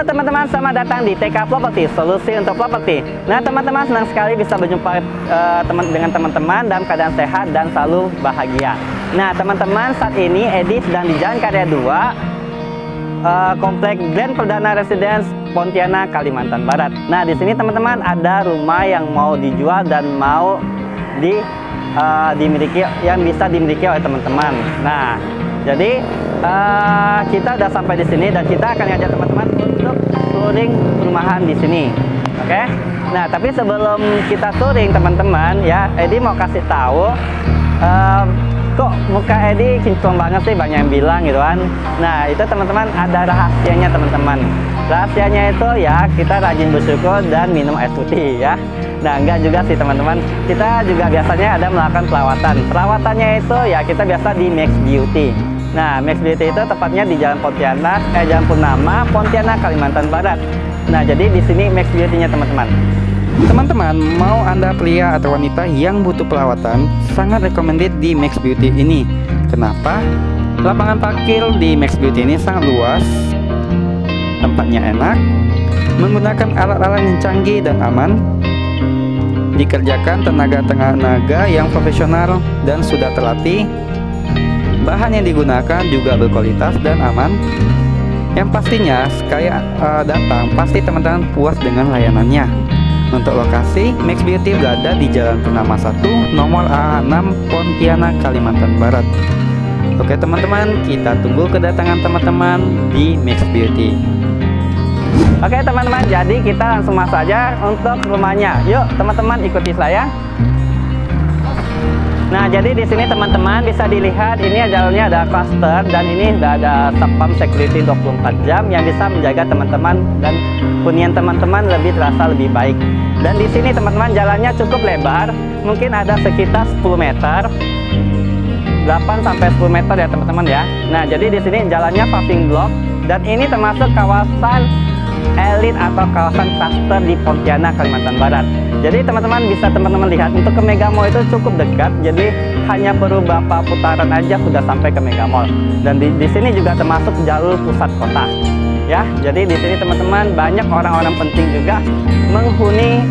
Halo teman-teman, selamat datang di TK Property, solusi untuk properti. Nah teman-teman, senang sekali bisa berjumpa dengan teman-teman dalam keadaan sehat dan selalu bahagia. Nah teman-teman, saat ini Edi sedang di Jalan Karya 2, Komplek Grand Perdana Residence, Pontianak, Kalimantan Barat. Nah di sini teman-teman ada rumah yang mau dijual dan mau dimiliki, yang bisa dimiliki oleh teman-teman. Nah jadi kita udah sampai di sini dan kita akan ngajak teman-teman untuk touring perumahan di sini. Oke? Nah, tapi sebelum kita touring teman-teman ya, Edi mau kasih tahu kok muka Edi kinclong banget sih, banyak yang bilang gitu kan. Nah, itu teman-teman ada rahasianya teman-teman. Rahasianya itu ya kita rajin bersyukur dan minum air putih ya. Nah, enggak juga sih teman-teman. Kita juga biasanya ada melakukan perawatan. Perawatannya itu ya kita biasa di Max Beauty. Nah, Max Beauty itu tepatnya di Jalan Jalan Purnama, Pontianak, Kalimantan Barat. Nah, jadi di sini Max Beauty-nya teman-teman. Teman-teman, mau Anda pria atau wanita yang butuh perawatan, sangat recommended di Max Beauty ini. Kenapa? Lapangan parkir di Max Beauty ini sangat luas, tempatnya enak, menggunakan alat-alat yang canggih dan aman, dikerjakan tenaga yang profesional dan sudah terlatih. Bahan yang digunakan juga berkualitas dan aman. Yang pastinya sekali datang pasti teman-teman puas dengan layanannya. Untuk lokasi, Max Beauty berada di Jalan Purnama 1, nomor A6, Pontianak, Kalimantan Barat. Oke teman-teman, kita tunggu kedatangan teman-teman di Max Beauty. Oke teman-teman, jadi kita langsung masuk aja untuk rumahnya. Yuk teman-teman, ikuti saya. Nah, jadi di sini teman-teman bisa dilihat ini jalannya ada cluster dan ini sudah ada satpam security 24 jam yang bisa menjaga teman-teman dan hunian teman-teman lebih terasa lebih baik. Dan di sini teman-teman jalannya cukup lebar, mungkin ada sekitar 10 meter. 8 sampai 10 meter ya teman-teman ya. Nah, jadi di sini jalannya paving block dan ini termasuk kawasan elit atau kawasan cluster di Pontianak, Kalimantan Barat. Jadi teman-teman bisa lihat untuk ke Mega Mall itu cukup dekat. Jadi hanya perlu beberapa putaran aja sudah sampai ke Mega Mall. Dan di sini juga termasuk jalur pusat kota. Ya, jadi di sini teman-teman banyak orang-orang penting juga menghuni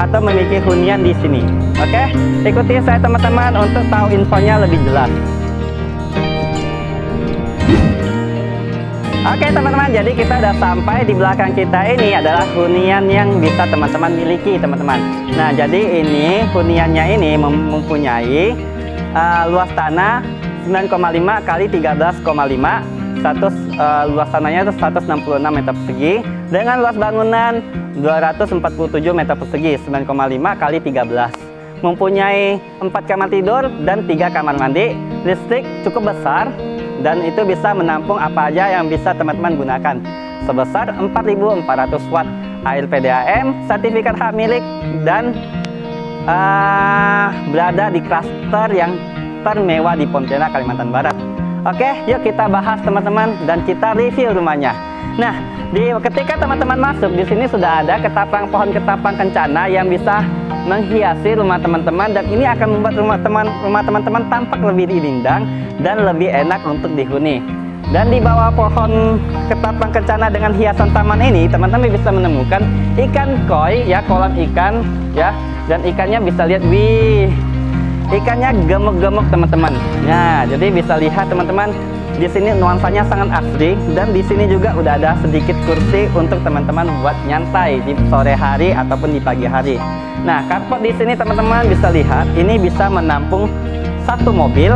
atau memiliki hunian di sini. Oke, ikuti saya teman-teman untuk tahu infonya lebih jelas. Oke teman-teman, jadi kita udah sampai di belakang kita ini adalah hunian yang bisa teman-teman miliki teman-teman. Nah, jadi ini huniannya ini mempunyai luas tanah 9,5 kali 13,5. Luas tanahnya itu 166 meter persegi dengan luas bangunan 247 meter persegi, 9,5 kali 13. Mempunyai 4 kamar tidur dan 3 kamar mandi. Listrik cukup besar dan itu bisa menampung apa aja yang bisa teman-teman gunakan sebesar 4.400 watt, air PDAM, sertifikat hak milik, dan berada di klaster yang termewah di Pontianak, Kalimantan Barat. Oke, yuk kita bahas teman-teman dan kita review rumahnya. Nah, ketika teman-teman masuk di sini sudah ada pohon ketapang kencana yang bisa menghiasi rumah teman-teman dan ini akan membuat rumah teman-teman tampak lebih rindang dan lebih enak untuk dihuni. Dan di bawah pohon ketapang kencana dengan hiasan taman ini teman-teman bisa menemukan ikan koi ya, kolam ikan ya, dan ikannya bisa lihat, wih, ikannya gemuk-gemuk teman-teman. Nah, jadi bisa lihat teman-teman di sini nuansanya sangat asri dan di sini juga udah ada sedikit kursi untuk teman-teman buat nyantai di sore hari ataupun di pagi hari. Nah, carport di sini teman-teman bisa lihat ini bisa menampung 1 mobil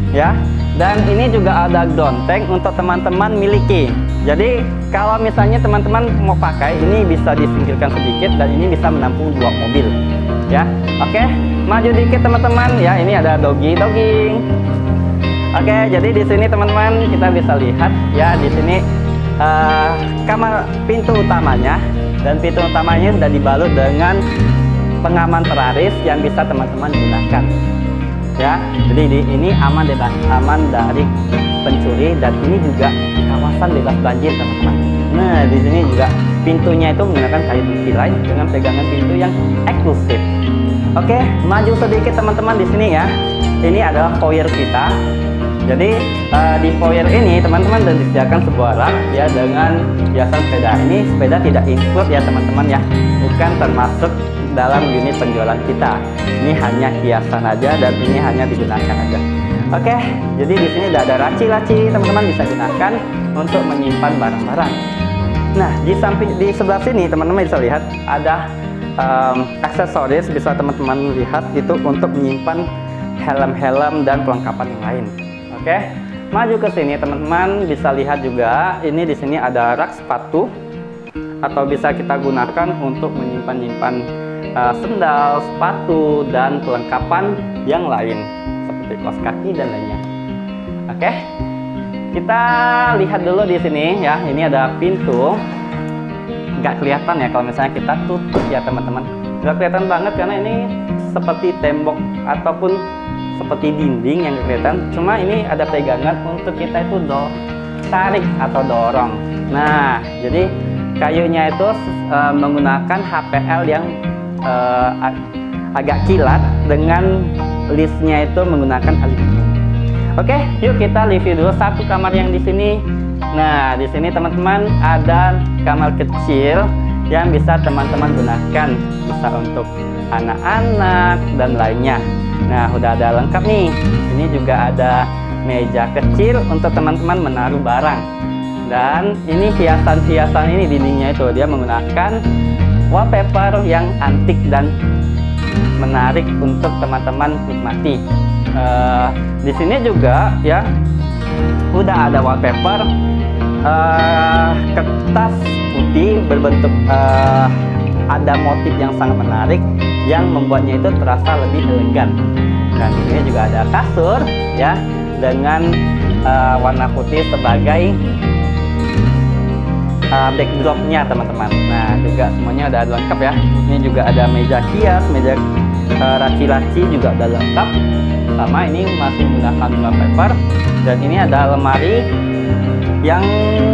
ya, dan ini juga ada ground tank untuk teman-teman miliki. Jadi kalau misalnya teman-teman mau pakai ini bisa disingkirkan sedikit dan ini bisa menampung 2 mobil ya. Oke, maju dikit teman-teman ya, ini ada dogging. Oke, jadi di sini teman-teman kita bisa lihat ya, di sini kamar pintu utamanya, dan pintu utamanya sudah dibalut dengan pengaman teraris yang bisa teman-teman gunakan ya. Jadi ini aman dari pencuri dan ini juga kawasan bebas banjir teman-teman. Nah, di sini juga pintunya itu menggunakan kayu tirai dengan pegangan pintu yang eksklusif. Oke, maju sedikit teman-teman di sini ya. Ini adalah foyer kita. Jadi di foyer ini teman-teman sudah disediakan sebuah rak ya dengan hiasan sepeda. Ini sepeda tidak include ya teman-teman ya, bukan termasuk dalam unit penjualan kita. Ini hanya hiasan aja dan ini hanya digunakan aja. Oke, jadi di sini udah ada laci-laci, teman-teman bisa gunakan untuk menyimpan barang-barang. Nah, di sebelah sini teman-teman bisa lihat ada aksesoris, bisa teman-teman lihat itu untuk menyimpan helm-helm dan perlengkapan yang lain. Oke, maju ke sini teman-teman bisa lihat juga ini di sini ada rak sepatu atau bisa kita gunakan untuk menyimpan-nyimpan sendal, sepatu dan perlengkapan yang lain seperti kaos kaki dan lainnya. Oke, kita lihat dulu di sini ya. Ini ada pintu, nggak kelihatan ya kalau misalnya kita tutup ya teman-teman. Nggak kelihatan banget karena ini seperti tembok ataupun seperti dinding yang kelihatan. Cuma ini ada pegangan untuk kita itu tarik atau dorong. Nah, jadi kayunya itu menggunakan HPL yang agak kilat dengan listnya itu menggunakan aluminium. Oke, yuk kita review dulu satu kamar yang di sini. Nah, di sini teman-teman ada kamar kecil yang bisa teman-teman gunakan, bisa untuk anak-anak dan lainnya. Nah, udah ada lengkap nih. Ini juga ada meja kecil untuk teman-teman menaruh barang. Dan ini hiasan-hiasan ini dindingnya itu dia menggunakan wallpaper yang antik dan menarik untuk teman-teman nikmati. Di sini juga ya udah ada wallpaper kertas putih berbentuk ada motif yang sangat menarik yang membuatnya itu terasa lebih elegan. Dan di sini juga ada kasur ya dengan warna putih sebagai backdropnya teman-teman. Nah, juga semuanya udah lengkap ya. Ini juga ada meja hias, meja laci-laci juga udah lengkap. Sama ini masih menggunakan wallpaper. Dan ini ada lemari yang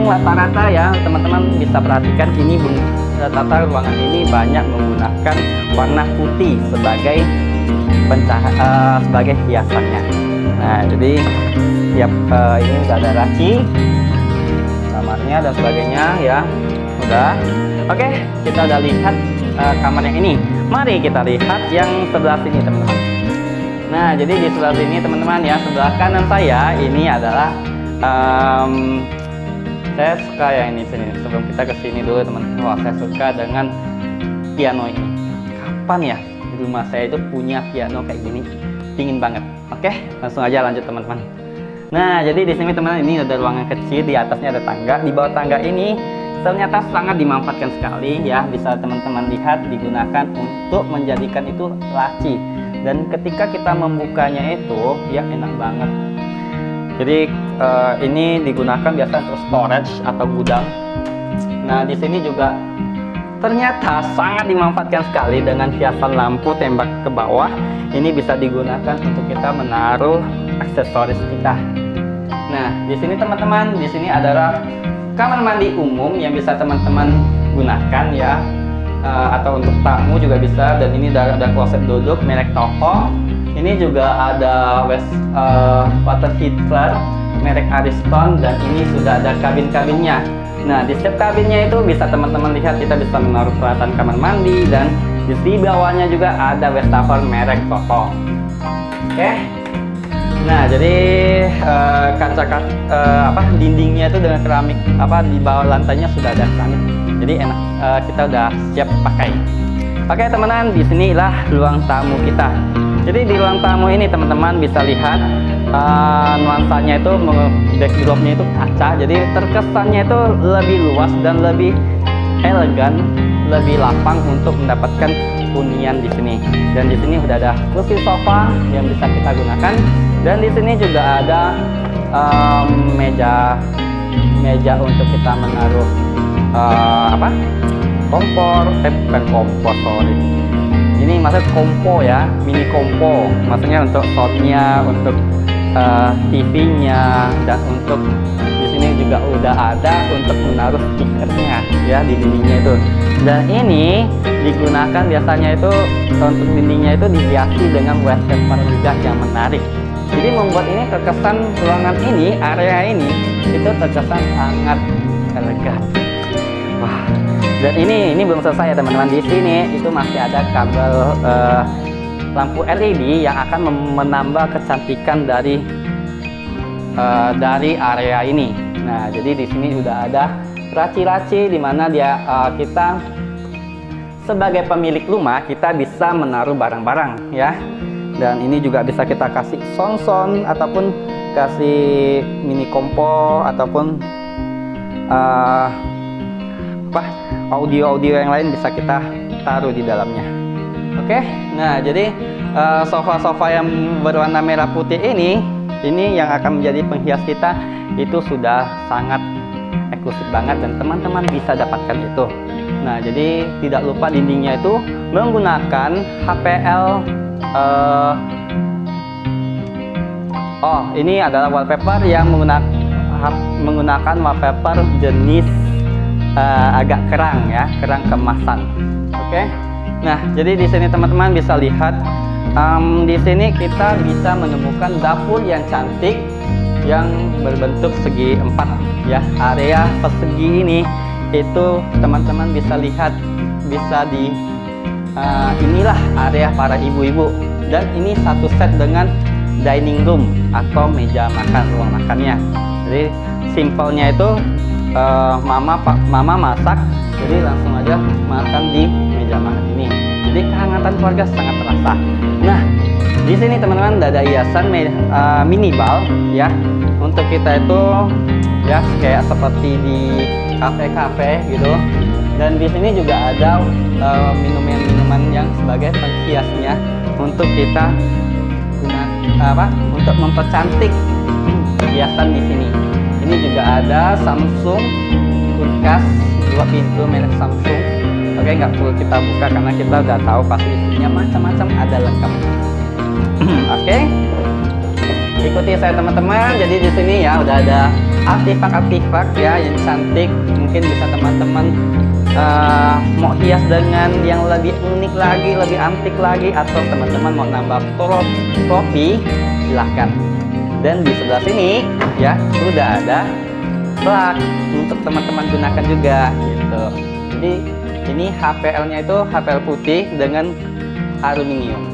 rata-rata ya teman-teman bisa perhatikan ini tata ruangan ini banyak menggunakan warna putih sebagai sebagai hiasannya. Nah, jadi tiap ini udah ada laci, kamarnya dan sebagainya ya. Udah. Oke, kita udah lihat kamar yang ini. Mari kita lihat yang sebelah sini teman-teman. Nah, jadi di sebelah sini teman-teman ya, sebelah kanan saya ini adalah saya suka ya ini sini. Sebelum kita ke sini dulu teman-teman. Wah, saya suka dengan piano ini. Kapan ya di rumah saya itu punya piano kayak gini? Dingin banget. Oke, langsung aja lanjut teman-teman. Nah, jadi di sini teman-teman ini ada ruangan kecil, di atasnya ada tangga. Di bawah tangga ini ternyata sangat dimanfaatkan sekali ya. Bisa teman-teman lihat digunakan untuk menjadikan itu laci. Dan ketika kita membukanya itu ya enak banget. Jadi ini digunakan biasa untuk storage atau gudang. Nah, di sini juga ternyata sangat dimanfaatkan sekali dengan hiasan lampu tembak ke bawah. Ini bisa digunakan untuk kita menaruh aksesoris kita. Nah, di sini teman-teman, di sini adalah kamar mandi umum yang bisa teman-teman gunakan ya. Atau untuk tamu juga bisa. Dan ini ada kloset duduk merek Toho. Ini juga ada water heater merek Ariston dan ini sudah ada kabin-kabinnya. Nah, di setiap kabinnya itu bisa teman-teman lihat kita bisa menaruh peralatan kamar mandi dan di bawahnya juga ada wastafel merek Toho. Oke. Nah, jadi dindingnya itu dengan keramik di bawah lantainya sudah ada keramik. Jadi enak, kita udah siap pakai. Oke, teman-teman, di sinilah ruang tamu kita. Jadi di ruang tamu ini teman-teman bisa lihat nuansanya itu backdropnya itu kaca. Jadi terkesannya itu lebih luas dan lebih elegan, lebih lapang untuk mendapatkan hunian di sini. Dan di sini sudah ada kursi sofa yang bisa kita gunakan. Dan di sini juga ada meja untuk kita menaruh kompor, bukan kompor, sorry. Ini maksudnya kompo ya, mini kompo. Maksudnya untuk soundnya, untuk TV-nya, dan untuk di sini juga udah ada untuk menaruh stikernya ya di dindingnya itu. Dan ini digunakan biasanya itu untuk dindingnya itu dihiasi dengan wallpaper juga yang menarik. Jadi membuat ini terkesan ruangan ini, area ini itu terkesan sangat elegan. Wah, dan ini belum selesai ya teman-teman. Di sini itu masih ada kabel lampu LED yang akan menambah kecantikan dari area ini. Nah, jadi di sini udah ada laci-laci di mana kita sebagai pemilik rumah kita bisa menaruh barang-barang ya. Dan ini juga bisa kita kasih sound ataupun kasih mini kompor ataupun audio-audio yang lain bisa kita taruh di dalamnya. Oke, nah jadi sofa-sofa yang berwarna merah putih ini yang akan menjadi penghias kita itu sudah sangat eksklusif banget dan teman-teman bisa dapatkan itu. Nah, jadi tidak lupa dindingnya itu menggunakan HPL. Ini adalah wallpaper yang menggunakan wallpaper jenis agak kerang ya, kerang kemasan. Oke. Nah, jadi di sini teman-teman bisa lihat di sini kita bisa menemukan dapur yang cantik yang berbentuk segi 4 ya. Area persegi ini itu teman-teman bisa lihat bisa di inilah area para ibu-ibu, dan ini satu set dengan dining room atau meja makan, ruang makannya. Jadi simpelnya itu mama masak, jadi langsung aja makan di meja makan ini. Jadi kehangatan keluarga sangat terasa. Nah, di sini teman-teman ada hiasan mini bal ya, untuk kita itu ya kayak seperti di kafe-kafe gitu. Dan di sini juga ada minuman yang sebagai penghiasnya untuk kita untuk mempercantik hiasan di sini. Ini juga ada Samsung kulkas 2 pintu merek Samsung. Oke, nggak perlu kita buka karena kita udah tahu pasti isinya macam-macam, ada lengkap. Oke, ikuti saya teman-teman. Jadi di sini ya udah ada artifak-artifak ya yang cantik. Mungkin bisa teman-teman mau hias dengan yang lebih unik lagi, lebih antik lagi, atau teman-teman mau nambah topi, silahkan. Dan di sebelah sini ya sudah ada plug untuk teman-teman gunakan juga gitu. Jadi ini HPL-nya itu HPL putih dengan aluminium.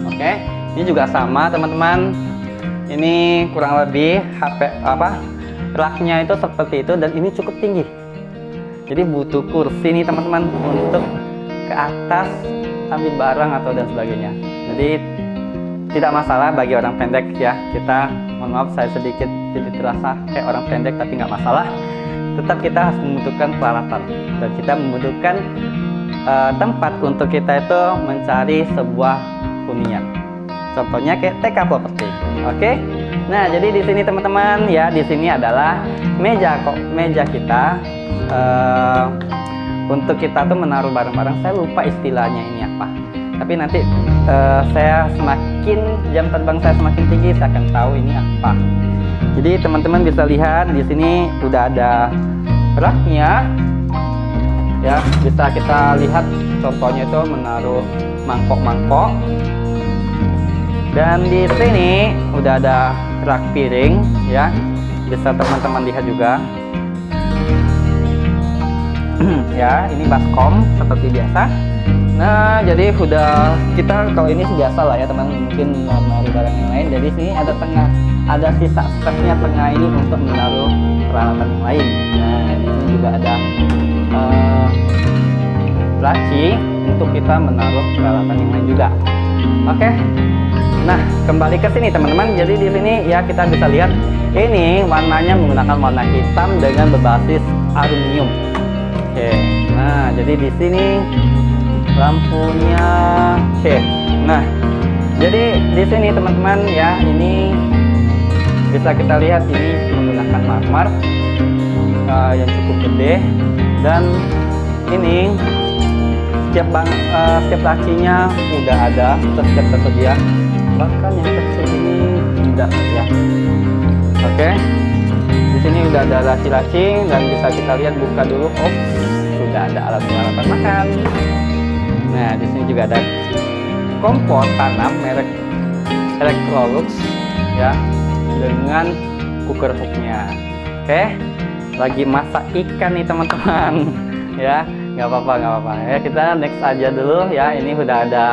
Oke, ini juga sama teman-teman. Ini kurang lebih rak-nya itu seperti itu, dan ini cukup tinggi. Jadi butuh kursi nih teman-teman untuk ke atas ambil barang atau dan sebagainya. Jadi tidak masalah bagi orang pendek ya. Kita, mohon maaf saya sedikit jadi terasa kayak orang pendek, tapi nggak masalah. Tetap kita harus membutuhkan peralatan dan kita membutuhkan tempat untuk kita itu mencari sebuah hunian. Contohnya kayak TK Property. Oke. Nah, jadi di sini teman-teman ya, di sini adalah meja kita untuk kita tuh menaruh barang-barang. Saya lupa istilahnya ini apa. Tapi nanti saya jam terbang saya semakin tinggi, saya akan tahu ini apa. Jadi teman-teman bisa lihat di sini udah ada raknya ya, bisa kita lihat contohnya itu menaruh mangkok-mangkok. Dan di sini udah ada rak piring ya, bisa teman-teman lihat juga. Ya, ini baskom seperti biasa. Nah, jadi udah kita kalau ini biasa lah ya teman, mungkin menaruh barang yang lain. Jadi sini ada sisa space-nya tengah ini untuk menaruh peralatan yang lain. Nah, di sini juga ada laci untuk kita menaruh peralatan yang lain juga. Oke. Nah, kembali ke sini teman-teman. Jadi di sini ya kita bisa lihat ini warnanya menggunakan warna hitam dengan berbasis aluminium. Oke. Nah, jadi di sini lampunya. Oke. Nah, jadi di sini teman-teman ya, ini bisa kita lihat ini menggunakan marmer yang cukup gede, dan ini setiap lacinya udah ada, setiap tersedia. Bahkan yang kecil ini tidak ya. Oke. Di sini udah ada laci-laci dan bisa kita lihat, buka dulu. Oh, sudah ada alat-alatan makan. Nah, di sini juga ada kompor tanam merek Electrolux ya dengan cooker hooknya. Oke, lagi masak ikan nih teman-teman. Ya, nggak apa-apa ya, kita next aja dulu ya. Ini udah ada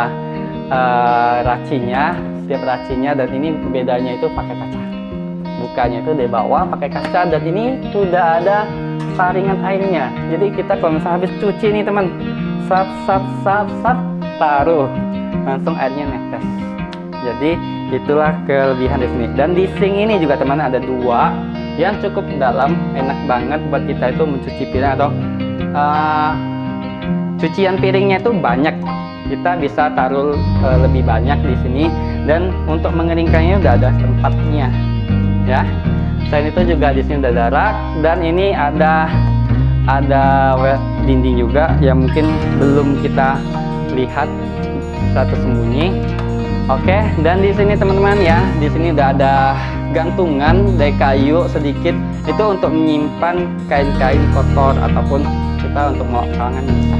racinya, setiap racinya, dan ini bedanya itu pakai kaca. Bukanya itu di bawah pakai kaca, dan ini sudah ada saringan airnya. Jadi kita kalau misalnya habis cuci nih teman, sap, taruh, langsung airnya netes. Jadi itulah kelebihan di sini. Dan di sink ini juga teman ada dua yang cukup dalam, enak banget buat kita itu mencuci piring atau cucian piringnya itu banyak. Kita bisa taruh lebih banyak di sini, dan untuk mengeringkannya udah ada tempatnya. Ya, selain itu juga di sini ada rak, dan ini ada dinding juga yang mungkin belum kita lihat, satu sembunyi. Oke, dan di sini teman-teman ya, di sini udah ada gantungan dari kayu sedikit, itu untuk menyimpan kain-kain kotor ataupun kita untuk mau kalangan bisa.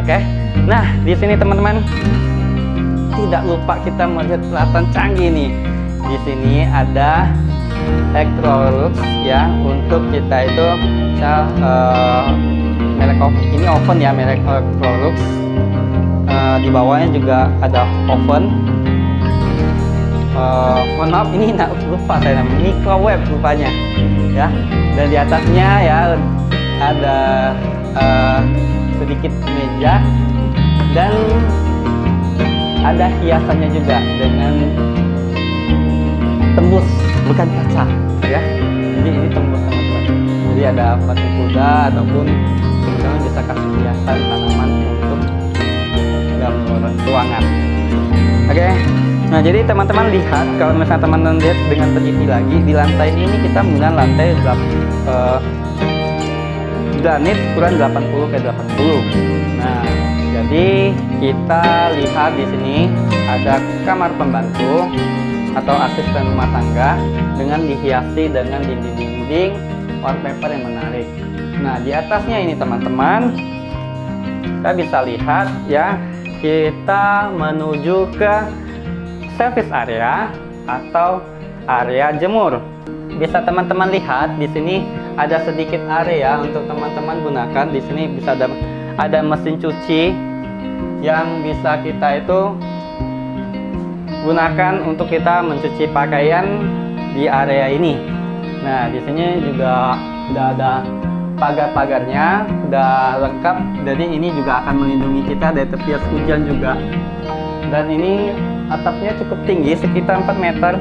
Oke, nah di sini teman-teman tidak lupa kita melihat peralatan canggih nih. Di sini ada Electrolux ya, untuk kita itu merek ini oven ya, merek Electrolux. Di bawahnya juga ada oven. Mohon maaf, ini lupa saya namanya, microwave rupanya ya. Dan di atasnya ya ada sedikit meja, dan ada hiasannya juga dengan tembus, bukan kaca ya. Jadi ini tembus teman-teman. Jadi ada patung kuda ataupun teman-teman bisa kasih hiasan tanaman untuk dalam ruangan. Oke. Nah, jadi teman-teman lihat, kalau misalnya teman-teman lihat dengan teliti lagi, di lantai ini kita menggunakan lantai granit ukuran 80 ke 80. Nah, jadi kita lihat di sini ada kamar pembantu atau asisten rumah tangga dengan dihiasi dengan dinding-dinding wallpaper yang menarik. Nah, di atasnya ini teman-teman, kita bisa lihat ya, kita menuju ke service area atau area jemur. Bisa teman-teman lihat di sini ada sedikit area untuk teman-teman gunakan. Di sini bisa ada mesin cuci yang bisa kita itu gunakan untuk kita mencuci pakaian di area ini. Nah, di sini juga udah ada pagar-pagarnya, udah lengkap. Jadi ini juga akan melindungi kita dari tepias hujan juga. Dan ini atapnya cukup tinggi, sekitar 4 meter.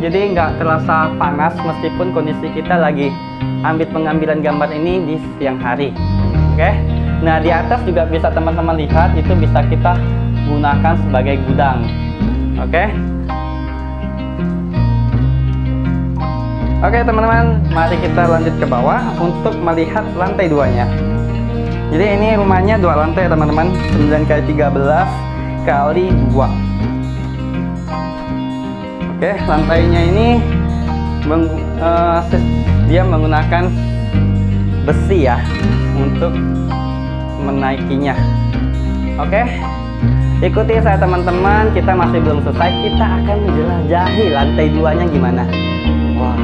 Jadi nggak terasa panas meskipun kondisi kita lagi ambil pengambilan gambar ini di siang hari. Oke. Nah, di atas juga bisa teman-teman lihat, itu bisa kita gunakan sebagai gudang. Oke. Oke teman-teman, mari kita lanjut ke bawah untuk melihat lantai 2-nya. Jadi ini rumahnya 2 lantai teman-teman, 9x13 kali 2. Oke, lantainya ini dia menggunakan besi ya untuk menaikinya. Oke, ikuti saya teman-teman, kita masih belum selesai, kita akan menjelajahi lantai 2-nya gimana. Wah.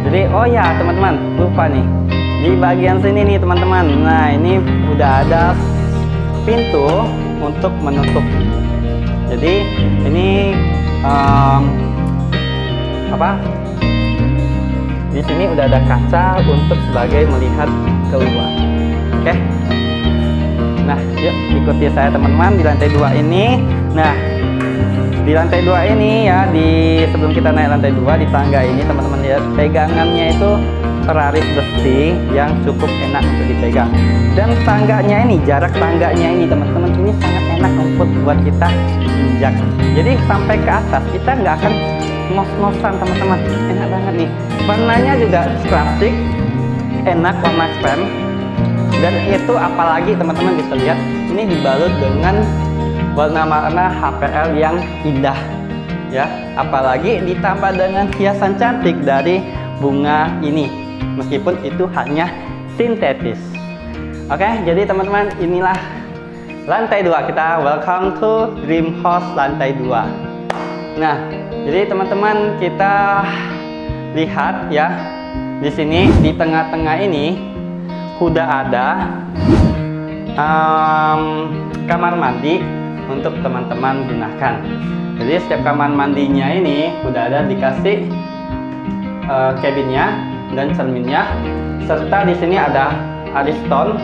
Jadi oh ya teman-teman, lupa nih, di bagian sini nih teman-teman, nah ini udah ada pintu untuk menutup. Jadi ini di sini udah ada kaca untuk sebagai melihat keluar. Oke. Nah, yuk ikuti saya teman-teman di lantai 2 ini. Nah, di lantai 2 ini ya, sebelum kita naik lantai 2, di tangga ini teman-teman lihat pegangannya itu teraris besi yang cukup enak untuk dipegang. Dan tangganya ini, jarak tangganya ini teman-teman, ini sangat enak untuk buat kita injak. Jadi sampai ke atas kita nggak akan ngos-ngosan teman-teman, enak banget nih. Warnanya juga klasik, enak, warna krem. Dan itu apalagi teman-teman bisa lihat, ini dibalut dengan warna-warna HPL yang indah ya, apalagi ditambah dengan hiasan cantik dari bunga ini, meskipun itu hanya sintetis. Oke, jadi teman-teman, inilah lantai 2 kita. Welcome to Dream House lantai 2. Nah, jadi teman-teman kita lihat ya, di sini di tengah-tengah ini udah ada kamar mandi untuk teman-teman gunakan. Jadi setiap kamar mandinya ini udah ada dikasih cabinnya dan cerminnya, serta di sini ada Ariston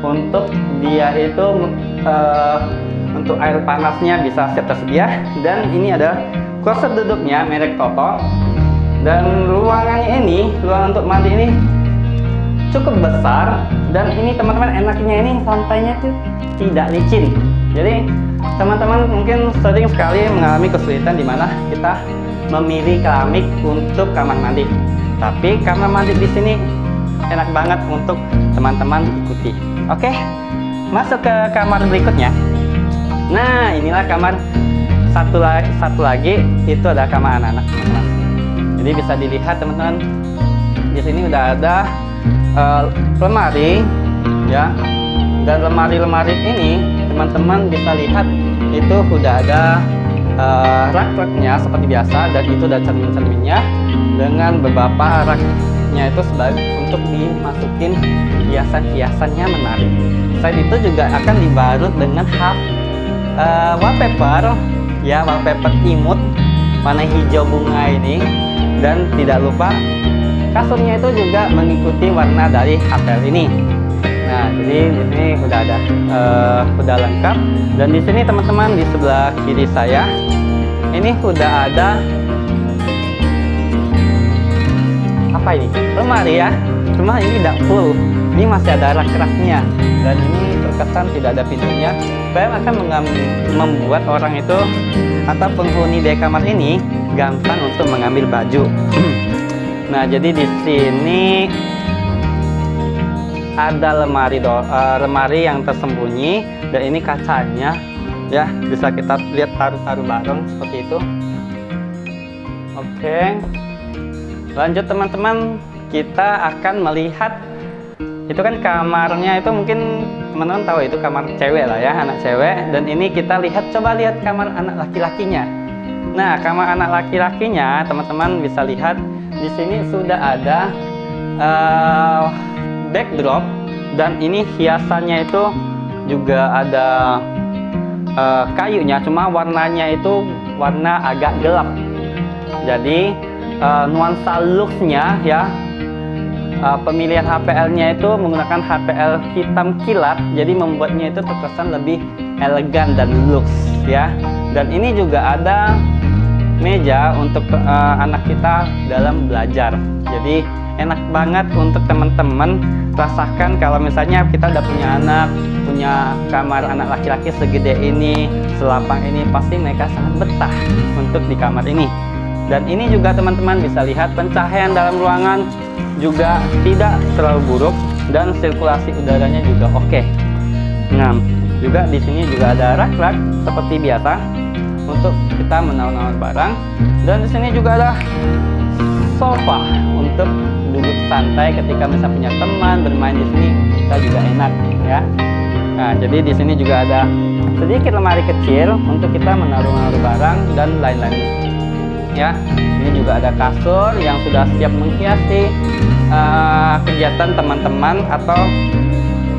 untuk dia itu untuk air panasnya bisa siap tersedia, dan ini ada kursi duduknya merek Toto, dan ruangannya ini, ruangan untuk mandi ini cukup besar, dan ini teman-teman enaknya ini lantainya tuh tidak licin. Jadi teman-teman mungkin sering sekali mengalami kesulitan di mana kita memilih keramik untuk kamar mandi, tapi kamar mandi di sini enak banget untuk teman-teman ikuti. Oke, masuk ke kamar berikutnya. Nah, inilah kamar satu lagi, itu ada kamar anak-anak, teman-teman. Jadi bisa dilihat teman-teman, di sini udah ada lemari ya, dan lemari-lemari ini teman-teman bisa lihat itu udah ada rak-raknya seperti biasa, dan itu ada cermin-cerminnya dengan beberapa raknya itu sebagai untuk dimasukin hiasan-hiasannya menarik. Selain itu juga akan dibalut dengan wallpaper ya, wallpaper imut warna hijau bunga ini, dan tidak lupa kasurnya itu juga mengikuti warna dari HPL ini. Nah, jadi di sini udah ada udah lengkap, dan di sini teman-teman di sebelah kiri saya ini udah ada apa ini, lemari ya. Cuma ini tidak full, ini masih ada rak-raknya, dan ini terkesan tidak ada pintunya, supaya akan membuat orang itu atau penghuni dari kamar ini gampang untuk mengambil baju. Nah, jadi di sini ada lemari yang tersembunyi, dan ini kacanya ya, bisa kita lihat taruh-taruh bareng seperti itu. Oke, lanjut teman-teman, kita akan melihat itu kan kamarnya itu, mungkin teman-teman tahu itu kamar cewek lah ya, anak cewek. Dan ini kita coba lihat kamar anak laki-lakinya. Nah, kamar anak laki-lakinya teman-teman bisa lihat di sini sudah ada backdrop, dan ini hiasannya itu juga ada kayunya, cuma warnanya itu warna agak gelap. Jadi nuansa looksnya ya, pemilihan HPL-nya itu menggunakan HPL hitam kilat, jadi membuatnya itu terkesan lebih elegan dan looks ya. Dan ini juga ada meja untuk anak kita dalam belajar. Jadi enak banget untuk teman-teman rasakan kalau misalnya kita udah punya anak, punya kamar anak laki-laki segede ini, selapang ini, pasti mereka sangat betah untuk di kamar ini. Dan ini juga teman-teman bisa lihat pencahayaan dalam ruangan juga tidak terlalu buruk, dan sirkulasi udaranya juga oke. Nah, juga di sini juga ada rak-rak seperti biasa untuk kita menaruh-naruh barang, dan di sini juga ada sofa untuk duduk santai ketika misalnya punya teman bermain di sini, kita juga enak ya. Nah, jadi di sini juga ada sedikit lemari kecil untuk kita menaruh-naruh barang dan lain-lain ya. Ini juga ada kasur yang sudah siap menghiasi kegiatan teman-teman, atau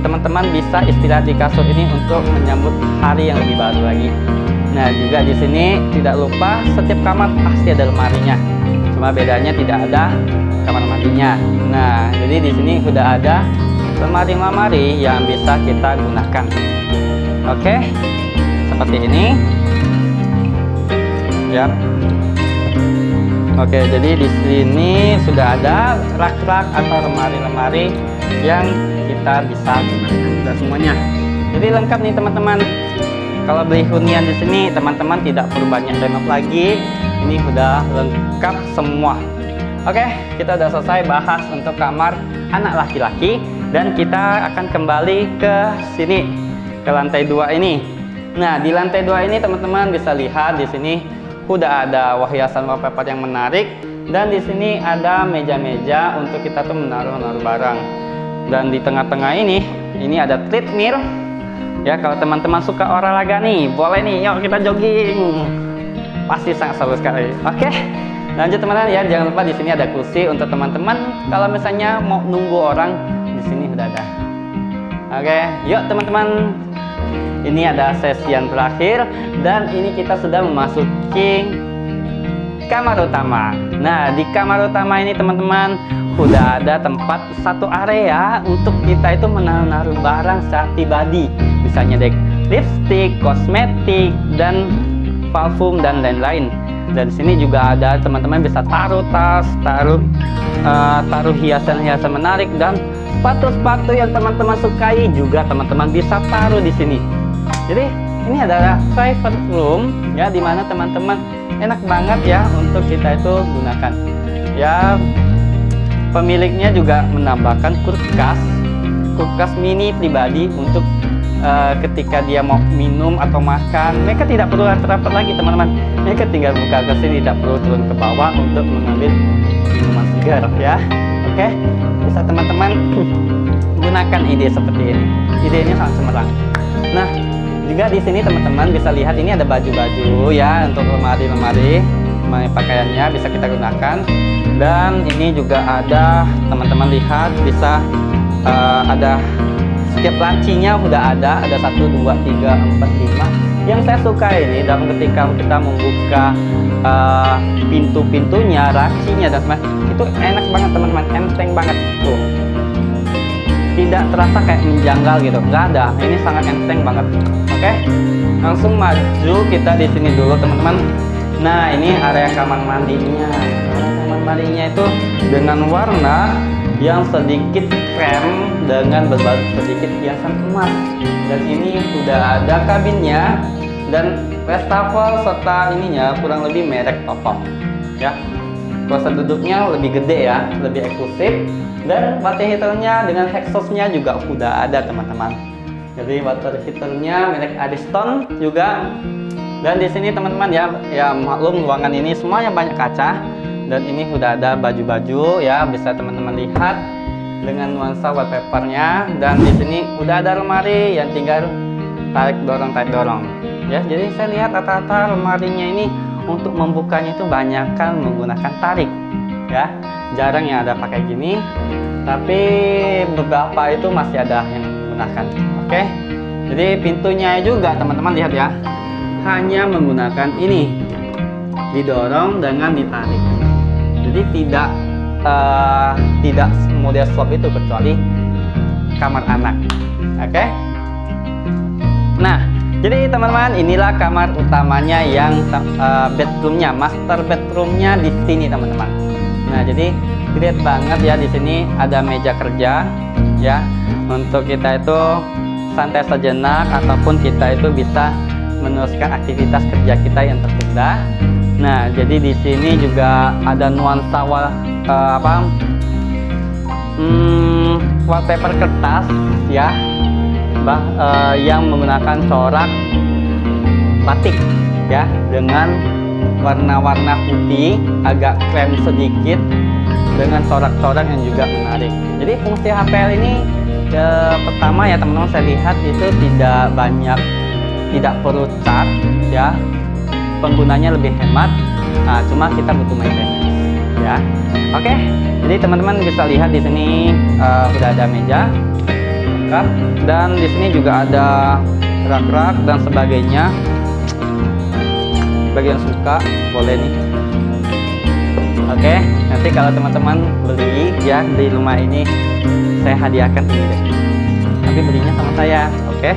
teman-teman bisa istirahat di kasur ini untuk menyambut hari yang lebih baru lagi. Nah, juga di sini tidak lupa setiap kamar pasti ada lemarinya, cuma bedanya tidak ada kamar mandinya. Nah, jadi di sini sudah ada lemari-lemari yang bisa kita gunakan. Oke, seperti ini ya. Oke, jadi di sini sudah ada rak-rak atau lemari-lemari yang kita bisa gunakan semuanya. Jadi lengkap nih teman-teman. Kalau beli hunian di sini teman-teman tidak perlu banyak renov lagi. Ini sudah lengkap semua. Oke, kita udah selesai bahas untuk kamar anak laki-laki, dan kita akan kembali ke sini, ke lantai 2 ini. Nah, di lantai 2 ini teman-teman bisa lihat di sini udah ada hiasan wallpaper yang menarik, dan di sini ada meja-meja untuk kita tuh menaruh barang. Dan di tengah-tengah ini ada treadmill ya, kalau teman-teman suka olahraga nih, boleh nih, yuk kita jogging. pasti sangat seru sekali. Oke, lanjut teman-teman ya. Jangan lupa di sini ada kursi untuk teman-teman kalau misalnya mau nunggu orang, di sini udah ada. Oke, yuk teman-teman. Ini ada sesi yang terakhir dan ini kita sudah memasuki kamar utama. Nah, di kamar utama ini teman-teman udah ada tempat satu area untuk kita itu menaruh barang secara pribadi, misalnya lipstick, kosmetik, dan parfum dan lain-lain. Dan di sini juga ada teman-teman bisa taruh tas, taruh hiasan-hiasan menarik dan sepatu-sepatu yang teman-teman sukai juga teman-teman bisa taruh di sini. Jadi ini adalah private room ya, dimana teman-teman enak banget ya untuk kita itu gunakan. Ya, pemiliknya juga menambahkan kulkas mini pribadi untuk ketika dia mau minum atau makan, mereka tidak perlu rapat lagi teman-teman. Mereka tinggal buka ke sini, tidak perlu turun ke bawah untuk mengambil minuman segar ya. Oke, bisa teman-teman gunakan ide seperti ini. Idenya sangat cemerlang. Nah, juga di sini teman-teman bisa lihat ini ada baju-baju ya untuk lemari-lemari pakaiannya bisa kita gunakan. Dan ini juga ada teman-teman lihat bisa ada setiap lancinya udah ada 1, 2, 3, 4, 5. Yang saya suka ini dalam ketika kita membuka pintu-pintunya, lacinya dan sebagainya, itu enak banget teman-teman, enteng banget tuh. Tidak terasa kayak menjanggal gitu, nggak ada. Ini sangat enteng banget. Oke, langsung maju kita di sini dulu teman-teman. Nah, ini area kamar mandinya. Kamar mandinya itu dengan warna yang sedikit krem dengan berbalut sedikit hiasan emas. Dan ini sudah ada kabinnya dan wastafel serta ininya kurang lebih merek Top ya. Kursi duduknya lebih gede ya, lebih eksklusif. Dan water heaternya dengan exhaustnya juga udah ada teman-teman. Jadi water heaternya merek Ariston juga. Dan di sini teman-teman ya maklum ruangan ini semuanya banyak kaca. Dan ini udah ada baju-baju ya, bisa teman-teman lihat dengan nuansa wallpapernya. Dan di sini udah ada lemari yang tinggal tarik dorong ya. Jadi saya lihat rata-rata lemarinya ini untuk membukanya itu banyak kan menggunakan tarik ya. Jarang yang ada pakai gini, tapi beberapa itu masih ada yang menggunakan. Oke, jadi pintunya juga teman-teman lihat ya, hanya menggunakan ini, didorong dengan ditarik. Jadi tidak model slop itu kecuali kamar anak. Oke. Nah, jadi teman-teman inilah kamar utamanya yang bedroomnya, master bedroomnya di sini teman-teman. Nah, jadi great banget ya, di sini ada meja kerja ya untuk kita itu santai sejenak ataupun kita itu bisa meneruskan aktivitas kerja kita yang tertunda. Nah, jadi di sini juga ada nuansa wallpaper kertas ya, yang menggunakan corak batik ya dengan warna-warna putih agak krem sedikit dengan corak-corak yang juga menarik. Jadi fungsi HPL ini pertama ya teman-teman, saya lihat itu tidak perlu cat ya, penggunanya lebih hemat. Nah, cuma kita butuh maintenance ya. Oke, jadi teman-teman bisa lihat di sini udah ada meja lengkap dan di sini juga ada rak-rak dan sebagainya. Bagian suka boleh nih. Oke, nanti kalau teman-teman beli ya di rumah ini, saya hadiahkan ini deh. Tapi belinya sama saya, oke?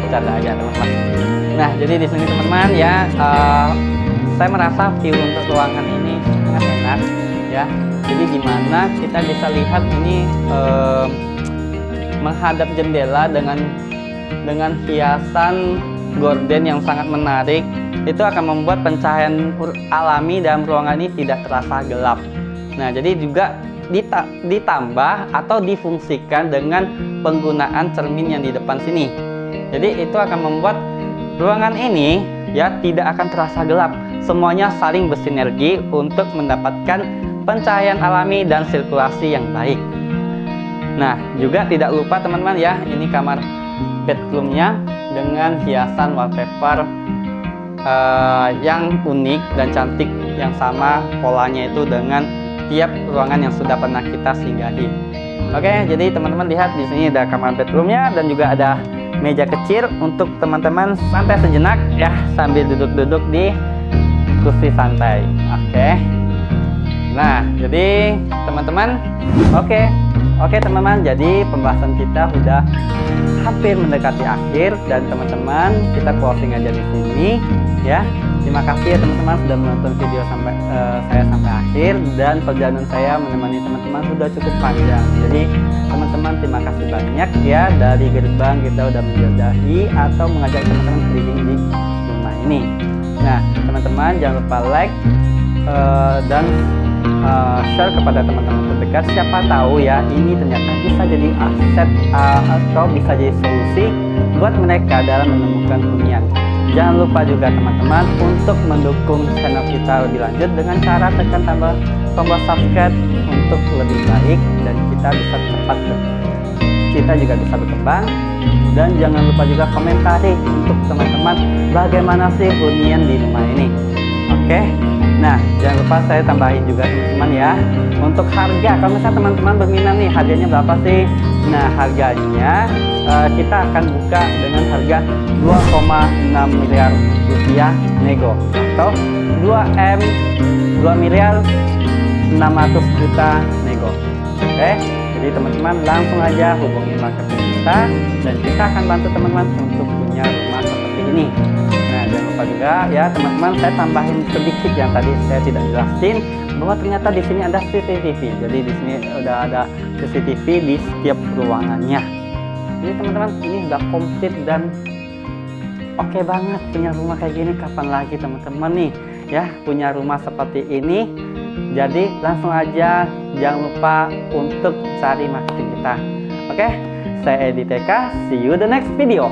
Bercanda aja teman-teman. Nah, jadi di sini teman-teman ya, saya merasa view untuk ruangan ini sangat enak ya. Jadi dimana kita bisa lihat ini menghadap jendela dengan hiasan gorden yang sangat menarik. Itu akan membuat pencahayaan alami dalam ruangan ini tidak terasa gelap. Nah, jadi juga ditambah atau difungsikan dengan penggunaan cermin yang di depan sini. Jadi itu akan membuat ruangan ini ya tidak akan terasa gelap. Semuanya saling bersinergi untuk mendapatkan pencahayaan alami dan sirkulasi yang baik. Nah, juga tidak lupa teman-teman ya, ini kamar bedroomnya dengan hiasan wallpaper yang unik dan cantik, yang sama polanya itu dengan tiap ruangan yang sudah pernah kita singgahi. Oke, jadi teman-teman lihat di sini ada kamar bedroomnya dan juga ada meja kecil untuk teman-teman santai sejenak ya, sambil duduk-duduk di kursi santai. Oke. Nah, jadi teman-teman, oke teman-teman, jadi pembahasan kita udah hampir mendekati akhir dan teman-teman kita closing aja di sini ya. Terima kasih ya teman-teman sudah menonton video saya sampai akhir, dan perjalanan saya menemani teman-teman sudah cukup panjang. Jadi teman-teman terima kasih banyak ya, dari gerbang kita udah menjelajahi atau mengajak teman-teman keliling di rumah ini. Nah teman-teman jangan lupa like dan share kepada teman-teman terdekat. Siapa tahu ya ini ternyata bisa jadi aset atau bisa jadi solusi buat mereka dalam menemukan hunian. Jangan lupa juga teman-teman untuk mendukung channel kita lebih lanjut dengan cara tekan tombol subscribe untuk lebih baik dan kita juga bisa berkembang. Dan jangan lupa juga komentari untuk teman-teman bagaimana sih hunian di rumah ini. Oke. Nah, jangan lupa saya tambahin juga teman-teman ya, untuk harga. Kalau misalnya teman-teman berminat nih, harganya berapa sih? Nah, harganya kita akan buka dengan harga 2,6 miliar rupiah nego atau 2 miliar 600 juta nego. Oke, jadi teman-teman langsung aja hubungi marketing kita dan kita akan bantu teman-teman untuk punya rumah seperti ini. Nah, jangan lupa juga ya teman-teman, saya tambahin sedikit yang tadi saya tidak jelasin, bahwa ternyata di sini ada CCTV. Jadi di sini udah ada CCTV di setiap ruangannya. Jadi teman-teman ini udah komplit dan oke banget punya rumah kayak gini. Kapan lagi teman-teman nih ya punya rumah seperti ini? Jadi langsung aja jangan lupa untuk cari marketing kita. Oke, saya Edi TK, see you the next video.